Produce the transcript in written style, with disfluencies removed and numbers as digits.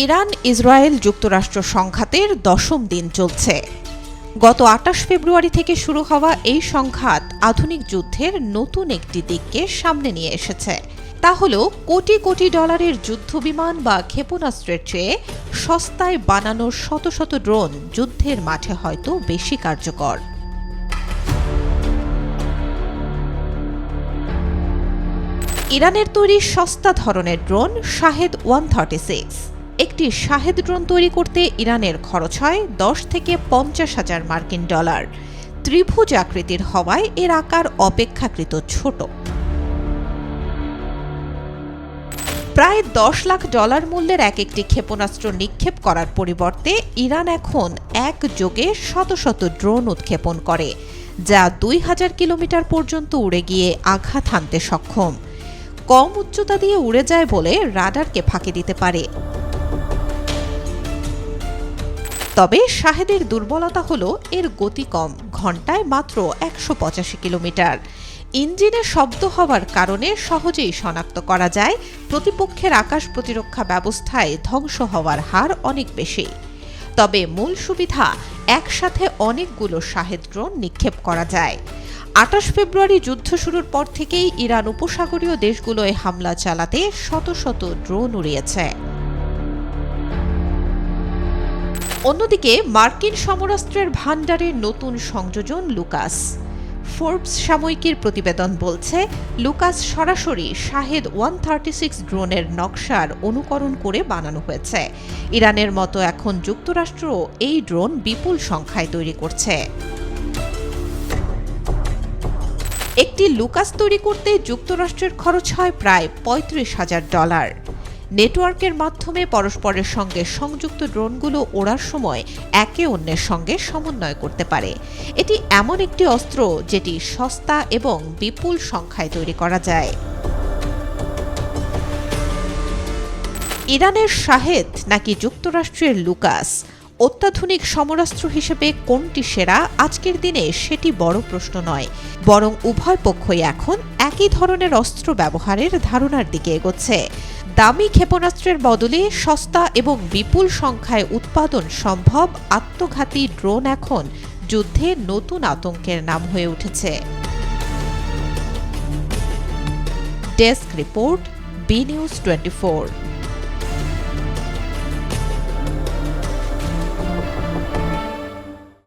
Iran Israel যুক্তরাষ্ট্র সংঘাতের 10ম দিন চলছে। গত 28 ফেব্রুয়ারি থেকে শুরু হওয়া এই সংঘাত আধুনিক যুদ্ধের নতুন একটি দিককে সামনে নিয়ে এসেছে। তা হল কোটি কোটি ডলারের যুদ্ধবিমান বা ক্ষেপণাস্ত্রের চেয়ে সস্তায় বানানো শত শত ড্রোন যুদ্ধের মাঠে হয়তো বেশি কার্যকর। ইরানের তৈরি সস্তা ধরনের ড্রোন শাহেদ 136। একটি শাহেদ ড্রোন তৈরি করতে ইরানের খরচ হয় 10 থেকে 50 হাজার মার্কিন ডলার। ত্রিভুজ আকৃতির হওয়ায় এর আকার অপেক্ষাকৃত ছোট। প্রায় 10 লাখ ডলার মূল্যের একটি ক্ষেপণাস্ত্র নিক্ষেপ করার পরিবর্তে ইরান এখন একযোগে শত শত ড্রোন উৎক্ষেপণ করে, যা 2000 কিলোমিটার পর্যন্ত উড়ে গিয়ে আঘাত হানতে সক্ষম। কম উচ্চতা দিয়ে উড়ে যায় বলে রাডারকে ফাঁকি দিতে পারে। তবে শাহেদের দুর্বলতা হলো এর গতি কম, ঘন্টায় মাত্র 185 কিলোমিটার। ইঞ্জিনে শব্দ হওয়ার কারণে সহজেই শনাক্ত করা যায়, প্রতিপক্ষের আকাশ প্রতিরক্ষা ব্যবস্থায় ধ্বংস হওয়ার হার অনেক বেশি। তবে মূল সুবিধা, একসাথে অনেকগুলো শাহেদ ড্রোন নিক্ষেপ করা যায়। 28 ফেব্রুয়ারি যুদ্ধ শুরুর পর থেকেই ইরান উপসাগরীয় দেশগুলোয় হামলা চালাতে শত শত ড্রোন উড়িয়েছে। অন্যদিকে মার্কিন সমরাস্ত্রের ভান্ডারে নতুন সংযোজন লুকাস। ফোর্বস সাময়িকীর প্রতিবেদন বলছে, লুকাস সরাসরি শাহেদ 136 ড্রোনের নকশার অনুকরণ করে বানানো হয়েছে। ইরানের মতো এখন যুক্তরাষ্ট্র এই ড্রোন বিপুল সংখ্যায় তৈরি করছে। একটি লুকাস তৈরি করতে যুক্তরাষ্ট্রের খরচ হয় প্রায় 35,000 ডলার। নেটওয়ার্কের মাধ্যমে পরস্পরের সঙ্গে সংযুক্ত ড্রোনগুলো ওড়ার সময় একে অন্যের সঙ্গে সমন্বয় করতে পারে। এটি এমন একটি অস্ত্র যেটি সস্তা এবং বিপুল সংখ্যায় তৈরি করা যায়। ইরানের শাহেদ নাকি যুক্তরাষ্ট্রের লুকাস, অত্যাধুনিক সমরাস্ত্র হিসেবে কোনটি সেরা আজকের দিনে সেটি বড় প্রশ্ন নয়, বরং উভয় পক্ষই এখন একই ধরনের অস্ত্র ব্যবহারের ধারণার দিকে এগোচ্ছে। দামি ক্ষেপণাস্ত্রের বদলে সস্তা এবং বিপুল সংখ্যায় উৎপাদন সম্ভব আত্মঘাতী ড্রোন এখন যুদ্ধে নতুন আতঙ্কের নাম হয়ে উঠেছে। Desk report, B News 24।